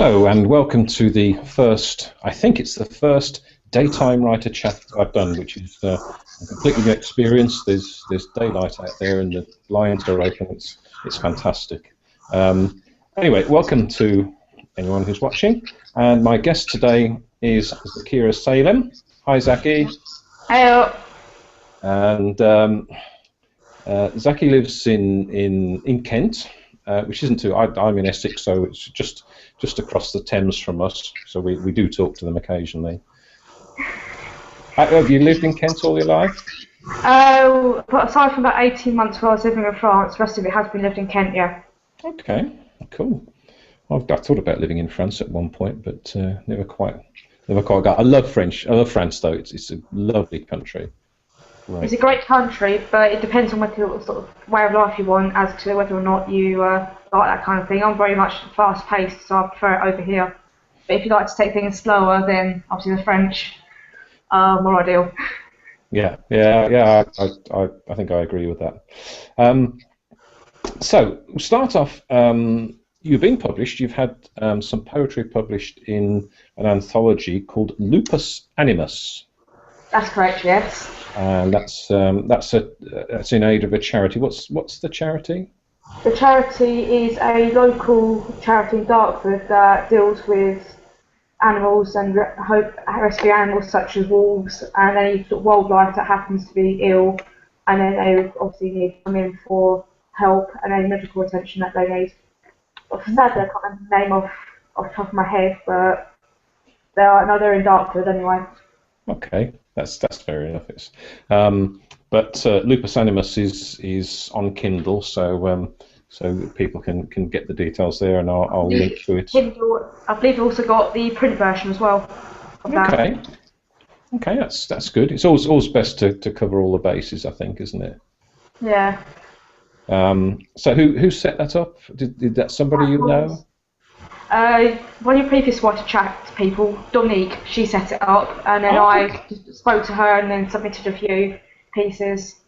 Hello and welcome to the first, I think it's the first daytime writer chat I've done, which is a completely new experience. There's daylight out there and the blinds are open. It's fantastic. Anyway, welcome to anyone who's watching. And my guest today is Zakira Salem. Hi, Zaki. Hello. And Zaki lives in Kent. Which isn't too. I'm in Essex, so it's just across the Thames from us. So we do talk to them occasionally. Have you lived in Kent all your life? But aside from about 18 months where I was living in France, the rest of it has been lived in Kent, yeah. Okay, cool. I thought about living in France at one point, but never quite got. I love French. I love France though. It's a lovely country. Right. It's a great country, but it depends on what sort of way of life you want as to whether or not you like that kind of thing. I'm very much fast-paced, so I prefer it over here. But if you like to take things slower, then obviously the French are more ideal. Yeah. I think I agree with that. So we'll start off. You've been published. You've had some poetry published in an anthology called Lupus Animus. That's correct. Yes. And that's in aid of a charity. What's the charity? The charity is a local charity in Dartford that deals with animals and rescue animals such as wolves and any sort of wildlife that happens to be ill, and then they would obviously need to come in for help and any medical attention that they need. Sadly, I can't remember the name off the top of my head, but they're in Dartford anyway. Okay, that's fair enough. It's, but Lupus Animus is on Kindle, so people can get the details there, and I'll link to it. Kindle, I believe you've also got the print version as well. Okay, that's good. It's always best to cover all the bases, I think, isn't it? Yeah. So who set that up? Did that somebody you know? One of your previous writer chat people, Dominique, she set it up, and then I spoke to her and then submitted a few pieces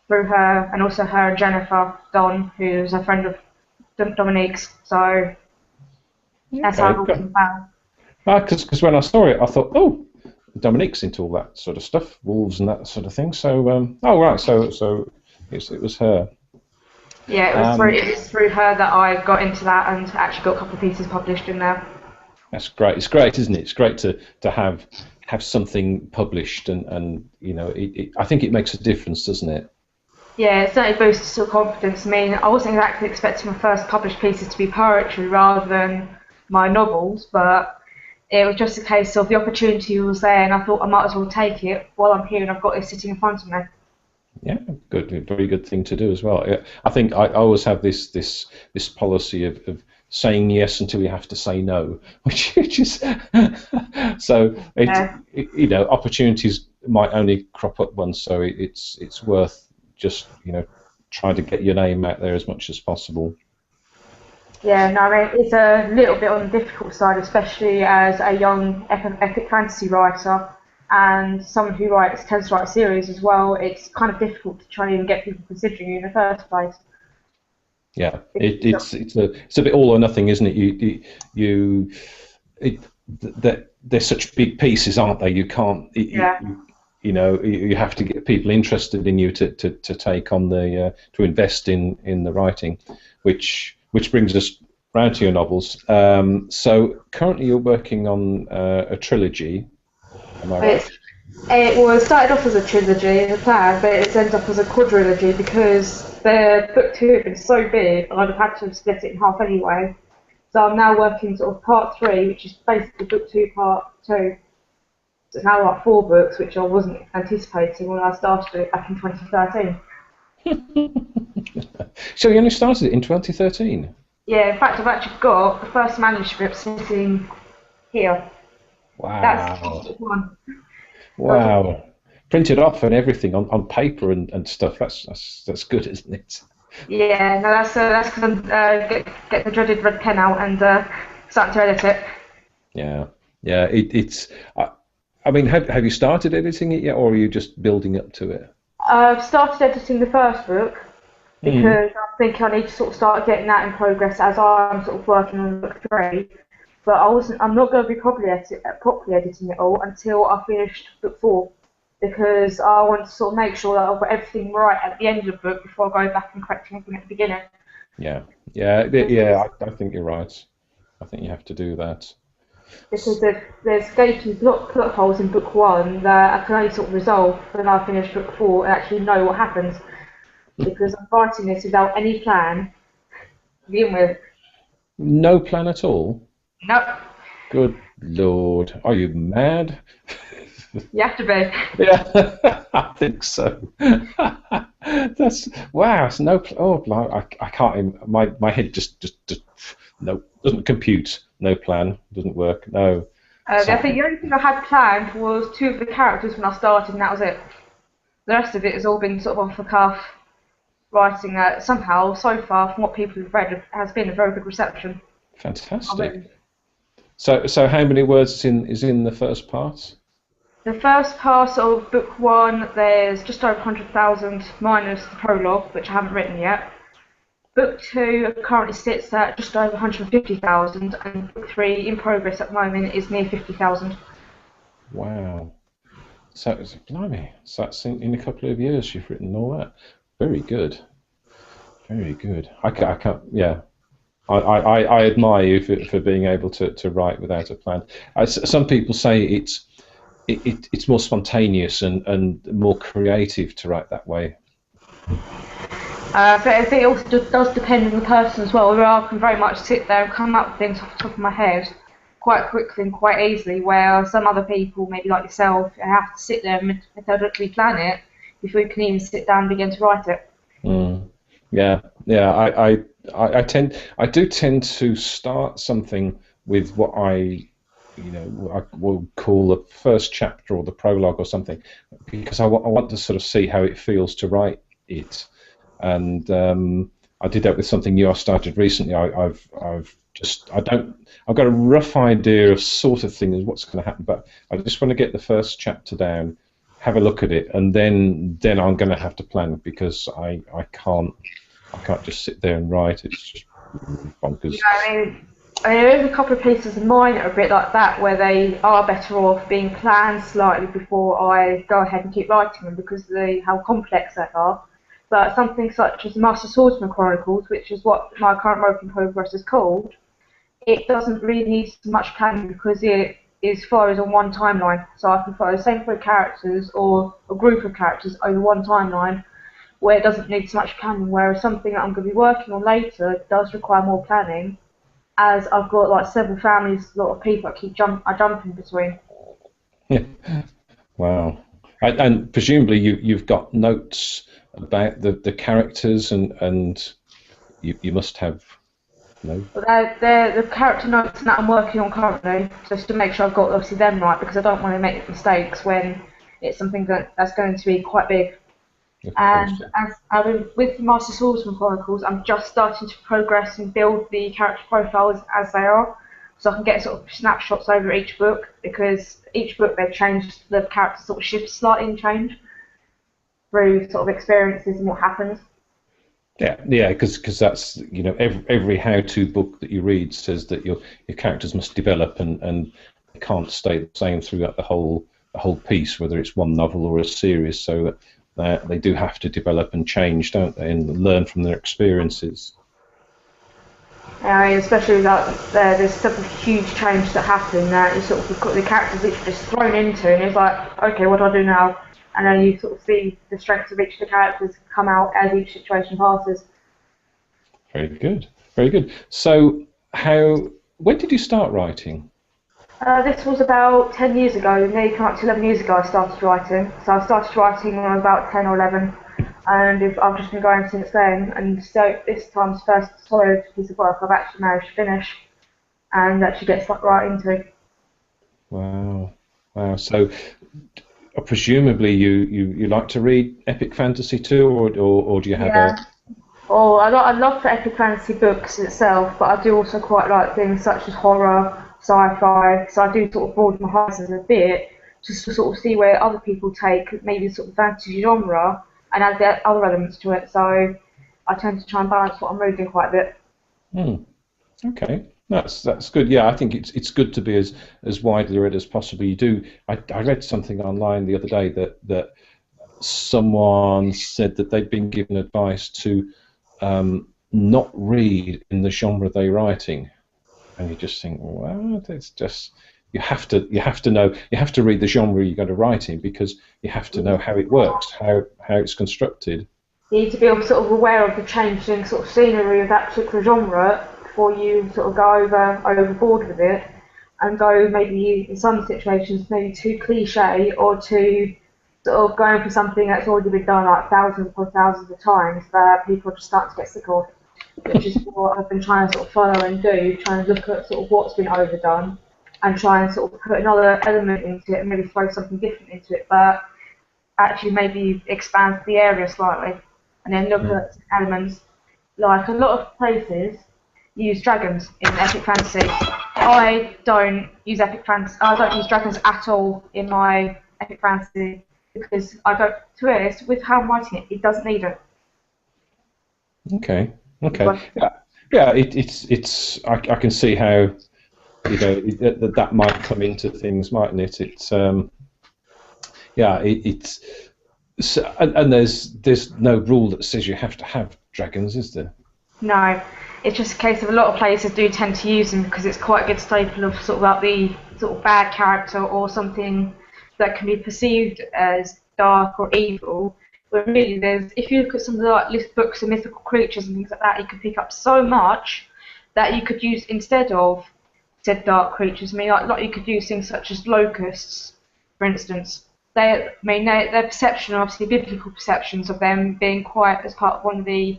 through her, and also her and Jennifer Don, who's a friend of Dominique's. So that's how it all came about. Because when I saw it, I thought, oh, Dominique's into all that sort of stuff, wolves and that sort of thing. So so it was her. Yeah, it was through her that I got into that and actually got a couple of pieces published in there. That's great. It's great, isn't it? It's great to have something published, and you know, I think it makes a difference, doesn't it? Yeah, it certainly boosts your confidence. I mean, I wasn't exactly expecting my first published pieces to be poetry rather than my novels, but it was just a case of the opportunity was there, and I thought I might as well take it while I'm here and I've got it sitting in front of me. Yeah, good, very good thing to do as well. I think I always have this policy of saying yes until you have to say no, which is so. You know, opportunities might only crop up once, so it's worth just trying to get your name out there as much as possible. Yeah, no, I mean it's a little bit on the difficult side, especially as a young epic fantasy writer. And someone who tends to write series as well, it's kind of difficult to try and get people considering you in the first place. Yeah, it's a bit all or nothing, isn't it? They're such big pieces, aren't they? You can't. You have to get people interested in you to take on to invest in the writing, which brings us round to your novels. So currently you're working on a trilogy. Am I right? It started off as a trilogy, the plan, but it's ended up as a quadrilogy because the book 2 had been so big, I'd have had to split it in half anyway. So I'm now working sort of part 3, which is basically book 2, part 2. So it's now like 4 books, which I wasn't anticipating when I started it back in 2013. So you only started it in 2013? Yeah, in fact I've actually got the first manuscript sitting here. Wow. That's one. Wow. Printed off and everything on paper and stuff. That's good, isn't it? Yeah, no, that's because I'm get the dreaded red pen out and starting to edit it. Yeah. It's. I mean, have you started editing it yet, or are you just building up to it? I've started editing the first book because I think I need to sort of start getting that in progress as I'm sort of working on book 3. but I'm not going to be properly editing it all until I finished book 4, because I want to sort of make sure that I've got everything right at the end of the book before I go back and correct anything at the beginning. Yeah, yeah. I think you're right. I think you have to do that. Because there's gaping plot holes in book 1 that I can only sort of resolve when I finish book 4 and actually know what happens. Because I'm writing this without any plan to begin with. No plan at all. Nope. Good Lord, are you mad? You have to be. Yeah, I think so. That's wow. It's no. Oh, I can't. My head just no, doesn't compute. No plan doesn't work. No. I So think the only thing I had planned was 2 of the characters when I started, and that was it. The rest of it has all been sort of off the cuff writing. Somehow, so far, from what people have read, has been a very good reception. fantastic. So how many words is in the first part? The first part of book 1, there's just over 100,000 minus the prologue, which I haven't written yet. Book 2 currently sits at just over 150,000, and book 3 in progress at the moment is near 50,000. Wow. So it's blimey. So that's in a couple of years you've written all that. Very good. Very good. I can't. Yeah. I admire you for being able to write without a plan. Some people say it's more spontaneous and more creative to write that way. But I think it also does depend on the person as well. Where I can very much sit there and come up with things off the top of my head quite quickly and quite easily, where some other people, maybe like yourself, have to sit there and methodically plan it before you can even sit down and begin to write it. Mm. Yeah, yeah. I do tend to start something with what I will call the first chapter or the prologue or something, because I want to sort of see how it feels to write it. And I did that with something new I started recently. I've got a rough idea of sort of thing as what's going to happen, but I just want to get the first chapter down, have a look at it, and then I'm going to have to plan, because I can't just sit there and write. It's just bonkers. Yeah, there is a couple of pieces of mine that are a bit like that, where they are better off being planned slightly before I go ahead and keep writing them, because of how complex they are. But something such as Master Swordsman Chronicles, which is what my current work in progress is called, it doesn't really need much planning, because it follows on one timeline. So I can follow the same 3 characters or a group of characters over one timeline, where it doesn't need so much planning, whereas something that I'm going to be working on later does require more planning, as I've got like several families, a lot of people I jump in between. Wow. And presumably you've got notes about the characters, and you must have no. But they're the character notes that I'm working on currently, just to make sure I've got obviously them right, because I don't want to make mistakes when it's something that's going to be quite big. Of course. And with the Master Swordsman Chronicles, I'm just starting to progress and build the character profiles as they are, so I can get sort of snapshots over each book, because each book they've changed, the characters sort of shift slightly and change through sort of experiences and what happens. Yeah, because that's every how-to book that you read says that your characters must develop, and they can't stay the same throughout the whole piece, whether it's one novel or a series. So that they do have to develop and change, don't they, and learn from their experiences. I mean, especially that there's such a huge change that happen that you sort of got the characters literally just thrown into, and it's like, okay, what do I do now? And then you sort of see the strengths of each of the characters come out as each situation passes. Very good, very good. So when did you start writing? This was about 10 years ago, nearly come up to 11 years ago I started writing. So I started writing when I was about 10 or 11, and I've just been going since then. And so this time's first solid piece of work I've actually managed to finish and actually get stuck right into. Wow. So presumably you like to read epic fantasy too, or do you have Yeah. Well, I love the epic fantasy books itself, but I do also quite like things such as horror, sci-fi, so I do sort of broaden my horizons a bit, just to sort of see where other people take maybe sort of fantasy genre and add their other elements to it, so I tend to try and balance what I'm reading quite a bit. Hmm. Okay. That's good. Yeah, I think it's good to be as widely read as possible. You do. I read something online the other day that someone said that they'd been given advice to not read in the genre they're writing, and you just think, well, it's just you have to know you have to read the genre you're going to write in because you have to know how it works, how it's constructed. You need to be sort of aware of the changing sort of scenery of that particular genre before you sort of go overboard with it and go maybe in some situations maybe too cliche or too sort of going for something that's already been done like thousands upon thousands of times that people are just starting to get sick of, which is what I've been trying to sort of follow and do, trying to look at sort of what's been overdone and try and sort of put another element into it and maybe throw something different into it, but actually maybe expand the area slightly and then look Mm. at elements like a lot of places use dragons in epic fantasy. I don't use epic fantasy. I don't use dragons at all in my epic fantasy because I don't. To be honest, with how I'm writing it, it doesn't need it. Okay, okay, But yeah, yeah. It's I can see how that might come into things, mightn't it? It's yeah, it's so, and there's no rule that says you have to have dragons, is there? no, it's just a case of a lot of places do tend to use them because it's quite a good staple of sort of like the sort of bad character or something that can be perceived as dark or evil. But really, there's if you look at some of the like list books of mythical creatures and things like that, you can pick up so much that you could use instead of said dark creatures. I mean, like you could use things such as locusts, for instance. I mean, their perception, obviously biblical perceptions of them being quiet as part of one of the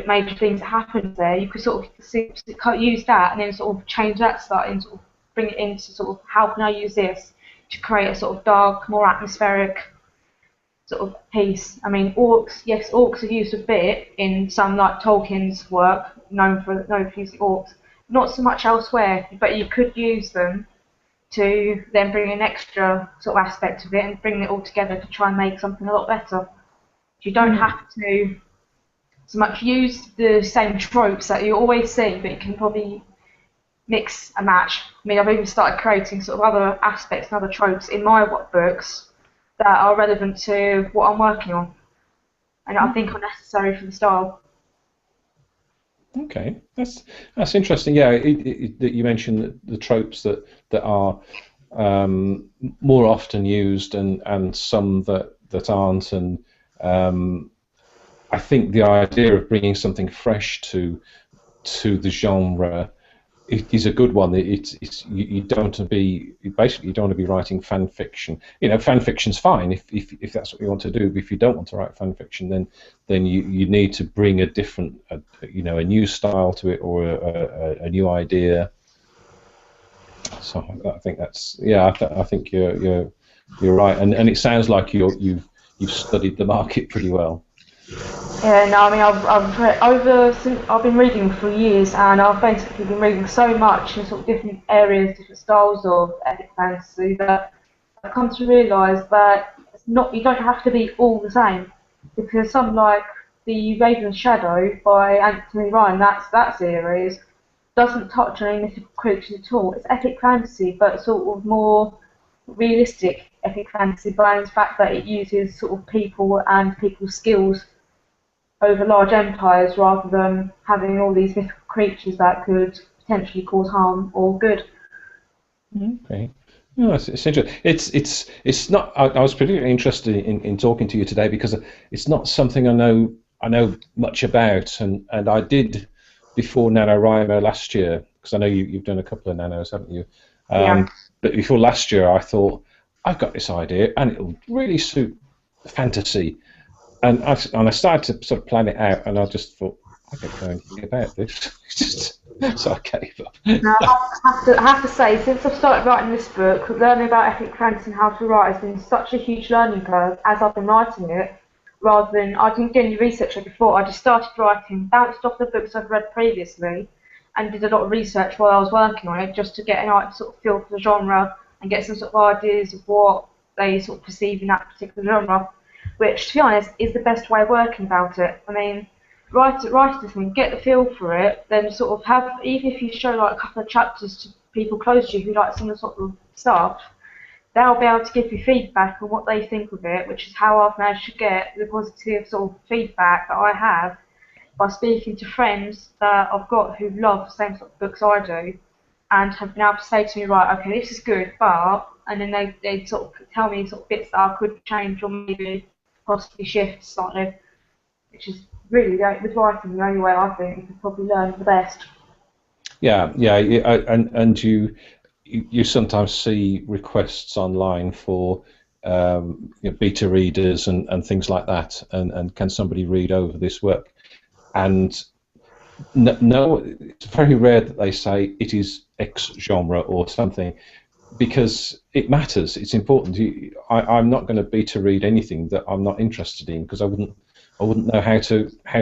major things that happens there. You could sort of use that and then sort of change that slightly and sort of bring it into sort of how can I use this to create a sort of dark, more atmospheric sort of piece. I mean, orcs, yes, orcs are used a bit in some like Tolkien's work, known for using orcs. Not so much elsewhere, but you could use them to then bring an extra sort of aspect of it and bring it all together to try and make something a lot better. You don't Hmm. have to so much use the same tropes that you always see, but you can probably mix and match. I mean, I've even started creating sort of other aspects and other tropes in my books that are relevant to what I'm working on, and I think are necessary for the style. Okay, that's interesting. Yeah, that you mentioned the tropes that are more often used and some that aren't, and um, I think the idea of bringing something fresh to the genre is a good one. You don't want to be basically you don't want to be writing fan fiction. Fan fiction's fine if that's what you want to do. But if you don't want to write fan fiction, then you need to bring a different a new style to it or a new idea. So I think that's yeah. I think you're right, and it sounds like you've studied the market pretty well. Yeah, no, I mean, I've been reading for years, and I've basically been reading so much in sort of different areas, different styles of epic fantasy that I've come to realise that it's not you don't have to be all the same because some like the Raven's Shadow by Anthony Ryan, that series doesn't touch on any mythical creatures at all. It's epic fantasy, but sort of more realistic epic fantasy by the fact that it uses sort of people and people's skills over large empires rather than having all these mythical creatures that could potentially cause harm or good. Okay. No, it's interesting. It's not. I was particularly interested in talking to you today because it's not something I know much about, and I did before NaNoWriMo last year because I know you've done a couple of nanos, haven't you? Yeah. But before last year, I thought I've got this idea and it'll really suit fantasy, and I started to sort of plan it out, and I just thought I don't know anything about this. So I gave up. Now, I have to say, since I've started writing this book, learning about epic fantasy and how to write has been such a huge learning curve as I've been writing it. Rather than I didn't do any research on it before, I just started writing, bounced off the books I've read previously, and did a lot of research while I was working on it, just to get an sort of feel for the genre and get some sort of ideas of what they sort of perceive in that particular genre. Which, to be honest, is the best way of working about it. I mean, write the thing, get the feel for it, then sort of have, even if you show like a couple of chapters to people close to you who like some of the sort of stuff, they'll be able to give you feedback on what they think of it, which is how I've managed to get the positive sort of feedback that I have by speaking to friends that I've got who love the same sort of books I do, and have been able to say to me, right, okay, this is good, but, and then they sort of tell me sort of bits that I could change or maybe possibly shift slightly, which is really, with writing, the only way I think you can probably learn the best. Yeah, yeah, and you sometimes see requests online for beta readers and things like that, and can somebody read over this work? And no, it's very rare that they say it is X genre or something, because it matters. It's important. I'm not going to beta read anything that I'm not interested in, because I wouldn't know how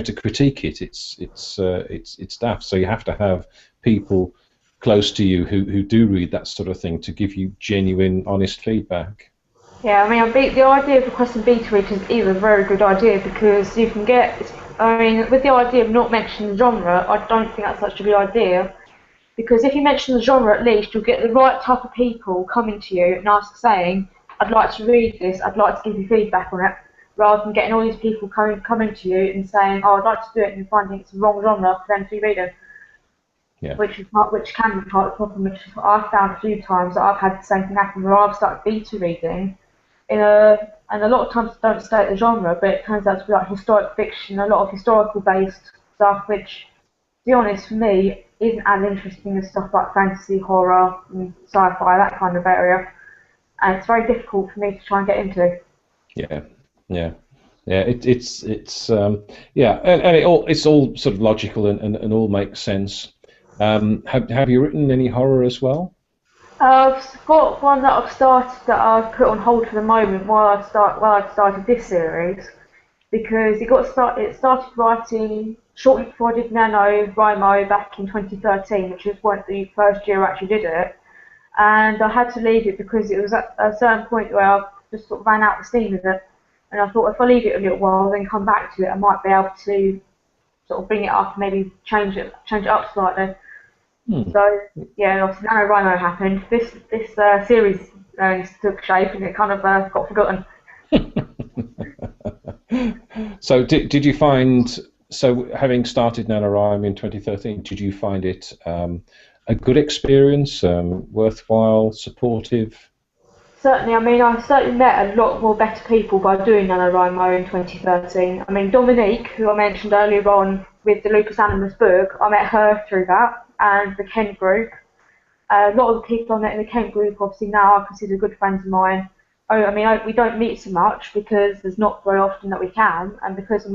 to critique it. It's daft. So you have to have people close to you who do read that sort of thing to give you genuine, honest feedback. Yeah, I mean, the idea of requesting beta readers is a very good idea, because you can get, I mean, with the idea of not mentioning the genre, I don't think that's such a good idea, because if you mention the genre at least, you'll get the right type of people coming to you and saying, I'd like to read this, I'd like to give you feedback on it, rather than getting all these people coming to you and saying, oh, I'd like to do it, and finding it's the wrong genre for them to be reading. Yeah. Which can be part of the problem, which I've found a few times that I've had the same thing happen where I've started beta reading and a lot of times I don't state the genre, but it turns out to be like historic fiction, a lot of historical based stuff, which, to be honest, for me, isn't as interesting as stuff like fantasy, horror, and sci-fi, that kind of area. And it's very difficult for me to try and get into. Yeah, yeah, yeah. It's yeah, and it's all sort of logical and all makes sense. Have you written any horror as well? I've got one that I've started that I've put on hold for the moment while I started this series, because it started writing shortly before I did NaNoWriMo back in 2013, which was the first year I actually did it, and I had to leave it because it was at a certain point where I just sort of ran out of steam with it, and I thought if I leave it a little while then come back to it, I might be able to sort of bring it up and maybe change it up slightly. Hmm. So yeah, obviously NaNoWriMo happened. This series took shape and it kind of got forgotten. So did you find, so having started NaNoWriMo in 2013, did you find it a good experience, worthwhile, supportive? Certainly, I mean, I certainly met a lot more better people by doing NaNoWriMo in 2013. I mean, Dominique, who I mentioned earlier on with the Lupus Animus book, I met her through that, and the Kent group. A lot of the people I met in the Kent group, obviously now are considered good friends of mine. I mean, we don't meet so much because there's not very often that we can, and because of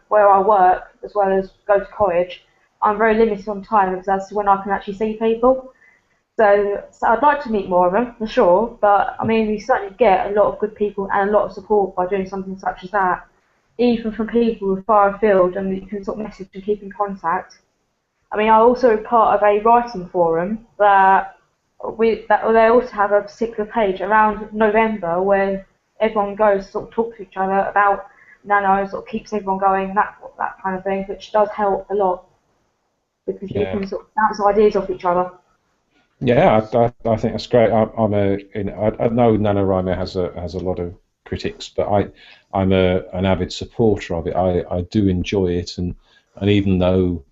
where I work as well as go to college, I'm very limited on time as to when I can actually see people. So I'd like to meet more of them, for sure, but I mean, we certainly get a lot of good people and a lot of support by doing something such as that, even from people who are far afield and you can sort of message and keep in contact. I mean, I also part of a writing forum that they also have a particular page around November where everyone goes to sort of talk to each other about Nano, sort of keeps everyone going, that kind of thing, which does help a lot because you Yeah. can sort of bounce ideas off each other. Yeah, I think that's great. I know NaNoWriMo has a lot of critics, but I'm an avid supporter of it. I do enjoy it, and even though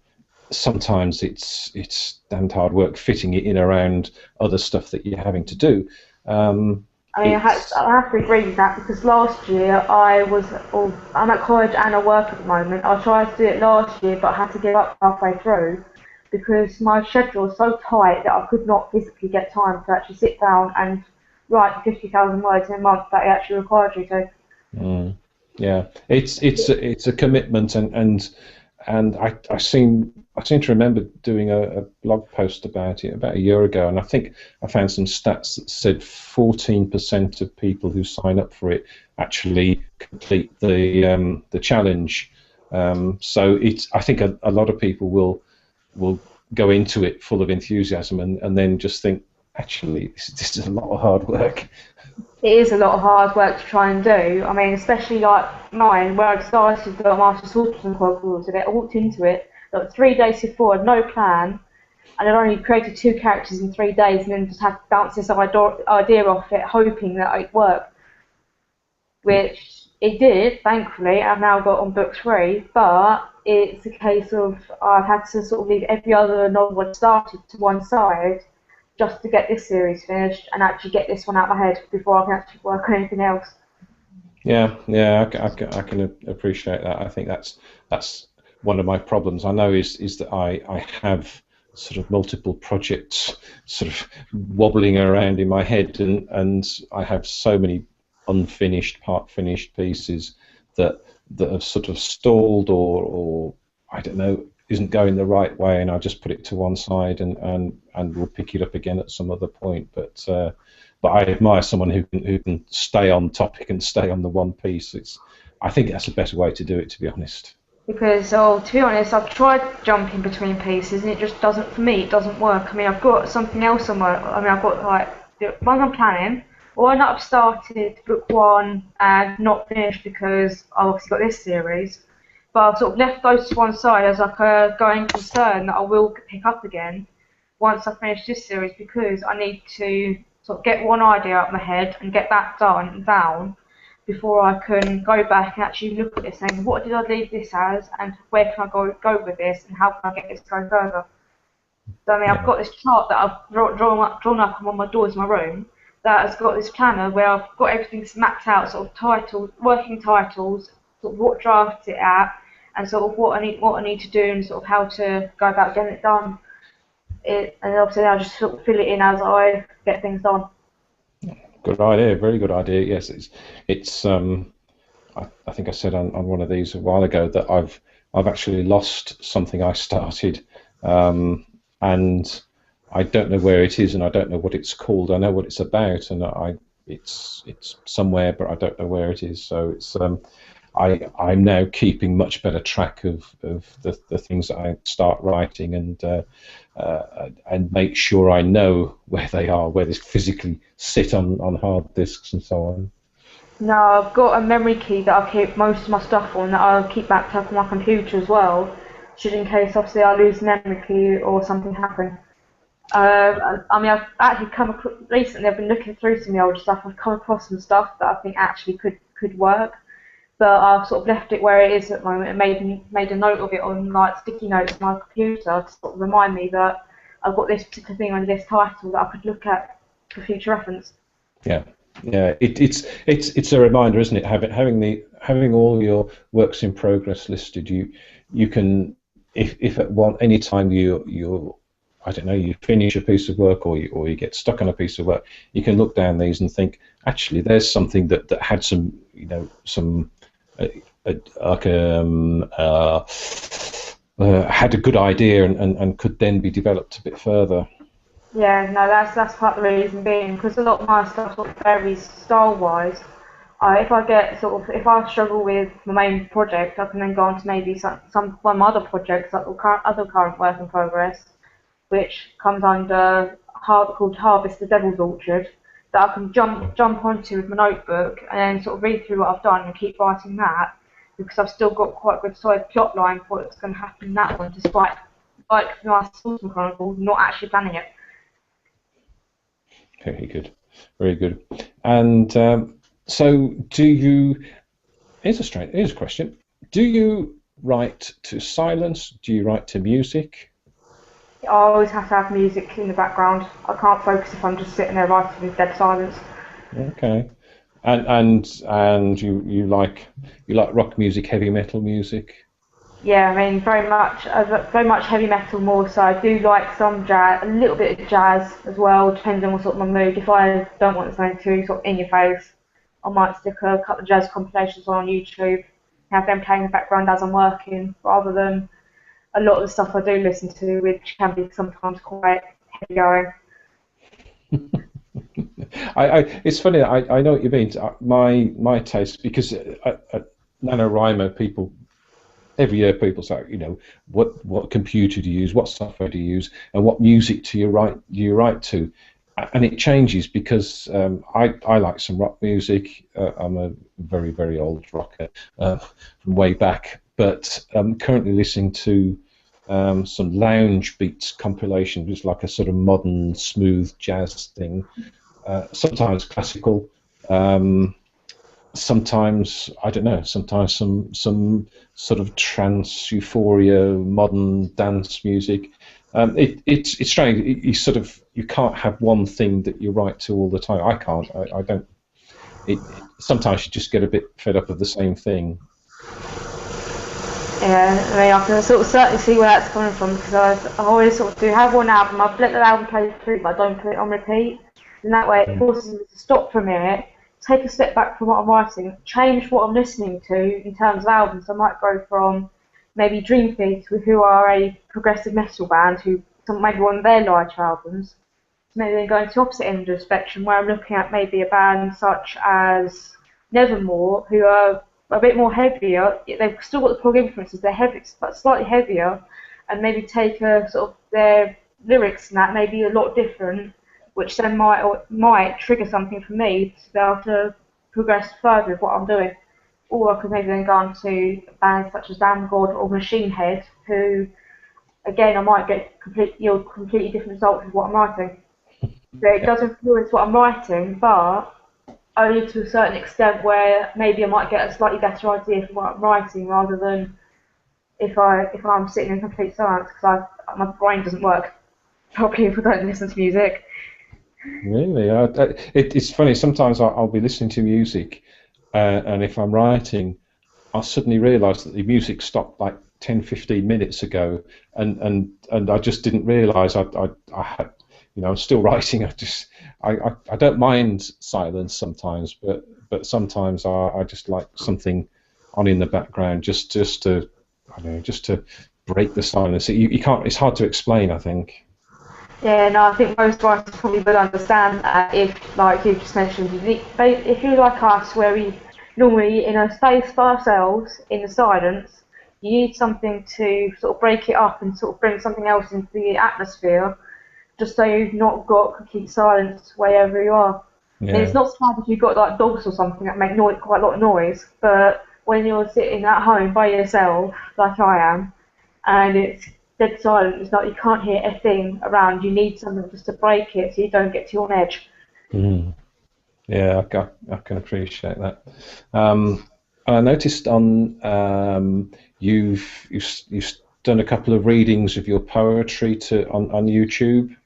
sometimes it's damned hard work fitting it in around other stuff that you're having to do. I mean, It's I have to agree with that because last year I'm at college and I work at the moment. I tried to do it last year, but I had to give up halfway through because my schedule was so tight that I could not physically get time to actually sit down and write 50,000 words in a month that it actually required you to. yeah, it's a commitment, and I seem to remember doing a blog post about it about a year ago, and I think I found some stats that said 14% of people who sign up for it actually complete the challenge. So I think a lot of people will go into it full of enthusiasm and then just think actually, this is a lot of hard work. It is a lot of hard work to try and do. I mean, especially like mine, where I started the Master Swordsman course of it, I walked into it like 3 days before, had no plan, and I'd only created 2 characters in 3 days, and then just had to bounce this idea off it, hoping that it'd work. Which it did, thankfully. I've now got on book 3, but it's a case of I've had to sort of leave every other novel I'd started to one side just to get this series finished and actually get this one out of my head before I can actually work on anything else. Yeah, yeah, I can appreciate that. I think that's one of my problems. I know is that I have sort of multiple projects sort of wobbling around in my head, and I have so many unfinished, part finished pieces that have sort of stalled or I don't know, isn't going the right way, and I just put it to one side and will pick it up again at some other point. But I admire someone who can stay on topic and stay on the one piece. I think that's a better way to do it, to be honest. Because, oh, to be honest, I've tried jumping between pieces and it just doesn't, for me, it doesn't work. I mean, I've got something else on my, I mean, I've got like, the one I'm planning, or I've started book 1 and not finished because I've obviously got this series. But I've sort of left those to one side as like a going concern that I will pick up again once I finish this series, because I need to sort of get one idea out of my head and get that down before I can go back and actually look at this saying, what did I leave this as, and where can I go with this, and how can I get this going further. So I mean, I've Yeah, got this chart that I've drawn up on my doors in my room that has got this planner where I've got everything mapped out, sort of titles, working titles, sort of what draft it at, and sort of what I need to do, and sort of how to go about getting it done. And obviously I just sort of fill it in as I get things done. good idea, very good idea. Yes, it's I think I said on one of these a while ago that I've actually lost something I started, and I don't know where it is, and I don't know what it's called. I know what it's about, and it's somewhere, but I don't know where it is. So I'm now keeping much better track of the things that I start writing, and make sure I know where they are, where they physically sit on hard disks and so on. No, I've got a memory key that I keep most of my stuff on that I'll keep backed up on my computer as well, should in case obviously I lose the memory key or something happen. I mean, I've actually recently. I've been looking through some of the old stuff. I've come across some stuff that I think actually could work, but I've sort of left it where it is at the moment and made a note of it on like sticky notes on my computer to sort of remind me that I've got this particular thing under this title that I could look at for future reference. Yeah, yeah. It's a reminder, isn't it? Having all your works in progress listed, you can, if at any time you I don't know, you finish a piece of work, or you get stuck on a piece of work, you can look down these and think, actually, there's something that had some, some like had a good idea, and could then be developed a bit further. Yeah, no, that's part of the reason being because a lot of my stuff sort of varies style-wise. If I struggle with my main project, I can then go on to maybe some one of my other projects, like other current work in progress, which comes under called Harvest the Devil's Orchard, that I can jump onto with my notebook and then sort of read through what I've done and keep writing that, because I've still got quite a good solid plot line for what's going to happen in that one, despite like my Swordsman Chronicle not actually planning it. Very good, very good. And so, here's a question. Do you write to silence? Do you write to music? I always have to have music in the background. I can't focus if I'm just sitting there writing in dead silence. Okay. And you like rock music, heavy metal music? Yeah, I mean very much heavy metal more so. I do like some jazz, a little bit of jazz as well, depending on what sort of my mood. If I don't want something too sort of in your face, I might stick a couple of jazz compilations on YouTube, have them playing in the background as I'm working, rather than a lot of the stuff I do listen to, which can be sometimes quite heavy going. It's funny. I know what you mean. My taste, because at NaNoWriMo, people every year people say, what computer do you use, what software do you use, and what music do you write to. and it changes because I like some rock music. I'm a very, very old rocker from way back, but I'm currently listening to some lounge beats compilation, which is like a sort of modern, smooth jazz thing. Sometimes classical, sometimes I don't know. Sometimes some sort of trance, euphoria, modern dance music. It's strange. You sort of you can't have one thing that you write to all the time. I can't. I don't. Sometimes you just get a bit fed up of the same thing. Yeah, I mean, I can sort of certainly see where that's coming from because I always sort of do have one album. I've let the album play through, but I don't put it on repeat. And that way, it forces me to stop for a minute, take a step back from what I'm writing, change what I'm listening to in terms of albums. I might go from maybe Dream Theater, who are a progressive metal band, who maybe one of their lighter albums, maybe then going to the opposite end of the spectrum where I'm looking at maybe a band such as Nevermore, who are a bit more heavier. They've still got the prog influences, they're heavy, but slightly heavier, and maybe take a sort of their lyrics and that maybe a lot different, which then might trigger something for me to be able to progress further with what I'm doing. Or I could maybe then go on to bands such as Damn God or Machine Head, who again I might get completely different results with what I'm writing. So it does influence what I'm writing, but only to a certain extent where maybe I might get a slightly better idea for what I'm writing rather than if I'm sitting in complete silence because my brain doesn't work properly if I don't listen to music. Really, it's funny. Sometimes I'll be listening to music, and if I'm writing, I'll suddenly realise that the music stopped like 10, 15 minutes ago, and I just didn't realise I had, I'm still writing. I don't mind silence sometimes, but sometimes I just like something on in the background just to I don't know, just to break the silence. You can't. It's hard to explain, I think. Yeah, no, I think most writers probably would understand that if, like you just mentioned, if you're like us, where we normally in a space by ourselves in the silence, you need something to sort of break it up and sort of bring something else into the atmosphere, just so you've not got complete silence wherever you are. I mean, it's Yeah. not so bad if you've got like dogs or something that make quite a lot of noise, but when you're sitting at home by yourself, like I am, and it's dead silent. It's like you can't hear a thing around. You need something just to break it so you don't get too on edge. Mm. Yeah, I can appreciate that. And I noticed on you've done a couple of readings of your poetry on YouTube.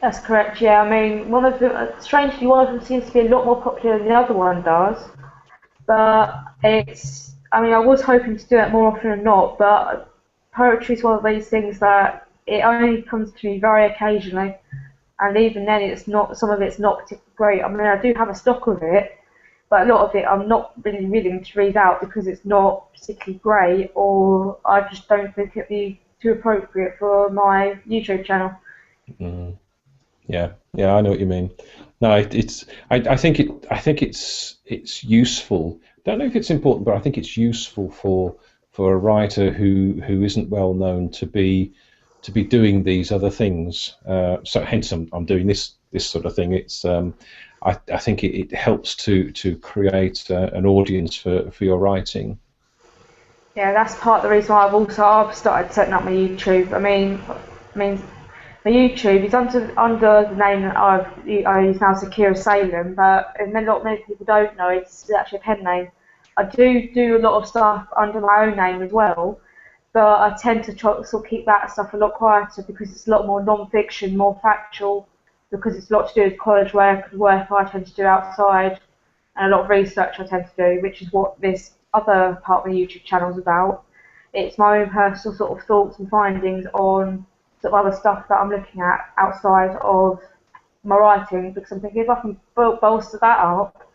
That's correct. Yeah, I mean, strangely, one of them seems to be a lot more popular than the other one does. But it's, I mean, I was hoping to do it more often than not. But poetry is one of these things that it only comes to me very occasionally, and even then, it's not. Some of it's not particularly great. I mean, I do have a stock of it, but a lot of it I'm not really willing to read out because it's not particularly great, or I just don't think it'd be too appropriate for my YouTube channel. Mm. Yeah, yeah, I know what you mean. No, I think it's useful. Don't know if it's important, but I think it's useful for a writer who isn't well known to be doing these other things. So hence I'm doing this sort of thing. I think it helps to create an audience for your writing. Yeah, that's part of the reason why I've started setting up my YouTube. I mean, my YouTube is under the name that I use now, Zakira Salem, but a lot many people don't know it's actually a pen name. I do a lot of stuff under my own name as well, but I tend to try to sort of keep that stuff a lot quieter because it's a lot more non-fiction, more factual, because it's a lot to do with college work I tend to do outside, and a lot of research I tend to do, which is what this other part of my YouTube channel is about. It's my own personal sort of thoughts and findings on sort of other stuff that I'm looking at outside of my writing, because I'm thinking if I can bolster that up,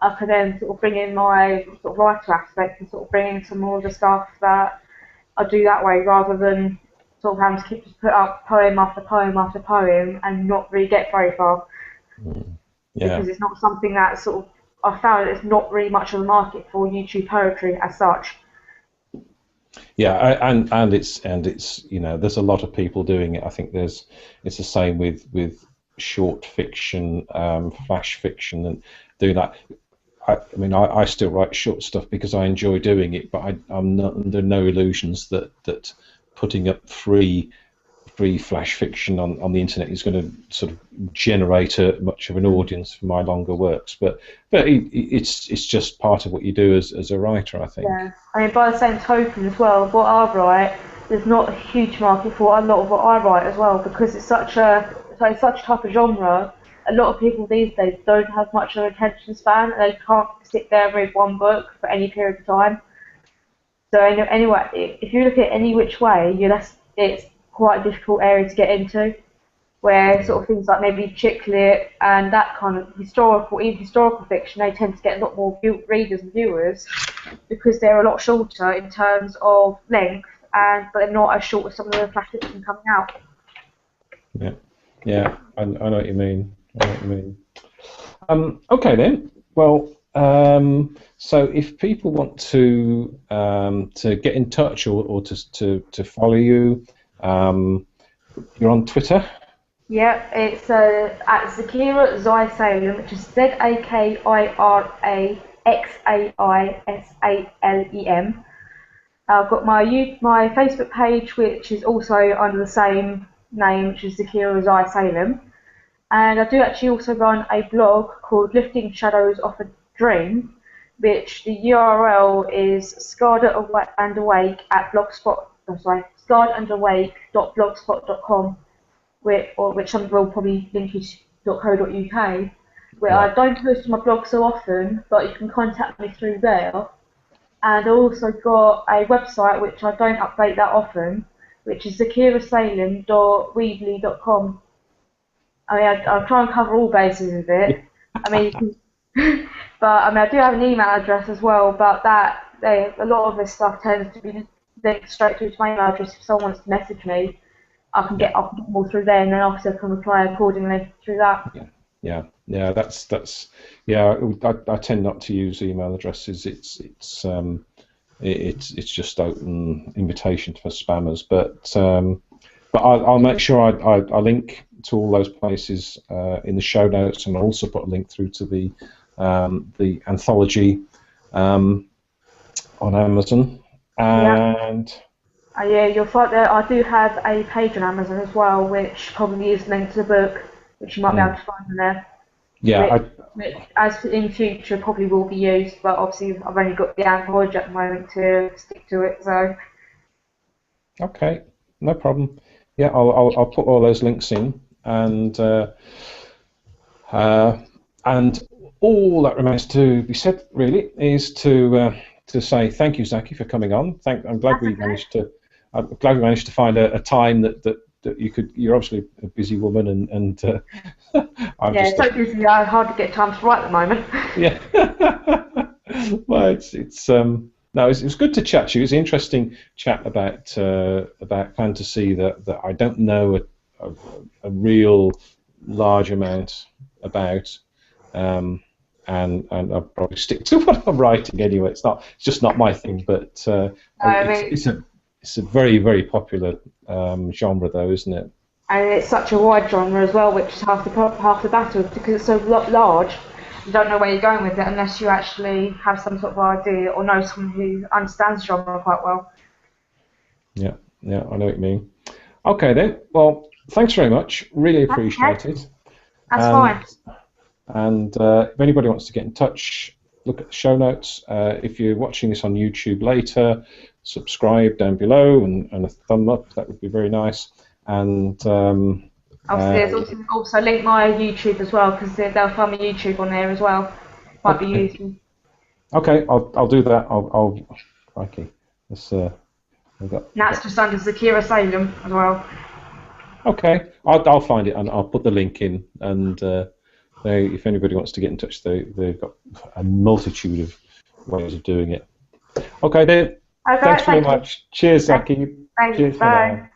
I can then sort of bring in my sort of writer aspect and sort of bring in some more of the stuff that I do that way rather than sort of having to keep just put up poem after poem after poem and not really get very far Mm. because Yeah. it's not something that sort of I found it's not really much of a market for YouTube poetry as such. Yeah, and it's there's a lot of people doing it. I think it's the same with short fiction, flash fiction, and do that. I mean, I still write short stuff because I enjoy doing it, but I'm not under no illusions that putting up free flash fiction on the internet is going to sort of generate much of an audience for my longer works. But it's just part of what you do as a writer, I think. Yeah, I mean, by the same token as well, what I write, there's not a huge market for a lot of what I write as well, because it's such a type of genre. A lot of people these days don't have much of an attention span, and they can't sit there and read one book for any period of time. So anyway, if you look at it any which way, it's quite a difficult area to get into, where sort of things like maybe chick lit and that kind of even historical fiction, they tend to get a lot more readers and viewers because they're a lot shorter in terms of length, but they're not as short as some of the flash fiction coming out. Yeah, I know what you mean. Okay then. Well, so if people want to get in touch or to follow you, you're on Twitter. Yeah, it's at Zakira Salem, which is ZAKIRAXAISALEM. I've got my Facebook page, which is also under the same name, which is Zakira Salem. And I do actually also run a blog called Lifting Shadows Off a Dream, which the URL is scarredandawake.blogspot.com, which some will probably link you to .co.uk, where I don't post on my blog so often, but you can contact me through there. And I also got a website which I don't update that often, which is zakirasalem.weebly.com. I mean, I'll try and cover all bases of it. I mean, but I mean, I do have an email address as well, but a lot of this stuff tends to be linked straight through to my email address. If someone wants to message me, I can get more through there, and then obviously I can reply accordingly through that. Yeah. That's I tend not to use email addresses. It's just open invitation for spammers. But I'll make sure I link to all those places in the show notes, and I'll also put a link through to the anthology on Amazon. And yeah, you'll find there. I do have a page on Amazon as well, which probably is linked to the book, which you might be able to find in there. Yeah, which as in future probably will be used, but obviously I've only got the anthology at the moment to stick to it. So. Okay, no problem. Yeah, I'll put all those links in, and all that remains to be said really is to say thank you, Zaki, for coming on. I'm glad we managed to find a time that you could. You're obviously a busy woman, and I'm just so busy I hardly get time to write at the moment. Yeah. Well, it's no, it was good to chat to you. It was an interesting chat about fantasy that I don't know a real large amount about, and I'll probably stick to what I'm writing anyway. It's just not my thing, but it's a very, very popular genre, though, isn't it? And it's such a wide genre as well, which is half the battle, because it's so large. You don't know where you're going with it unless you actually have some sort of idea or know someone who understands the genre quite well. Yeah, I know what you mean. Okay then, well, thanks very much. Really appreciate it. That's fine. And if anybody wants to get in touch, look at the show notes. If you're watching this on YouTube later, subscribe down below and a thumb up. That would be very nice. And there's also link my YouTube as well, because they'll find my YouTube on there as well. Might be useful. Okay, I'll do that. Okay. That's just under Zakira Salem as well. Okay, I'll find it and I'll put the link in. And if anybody wants to get in touch, they've got a multitude of ways of doing it. Okay, then. Okay, thanks very much. Cheers, Zaki. Thanks. Cheers. Bye.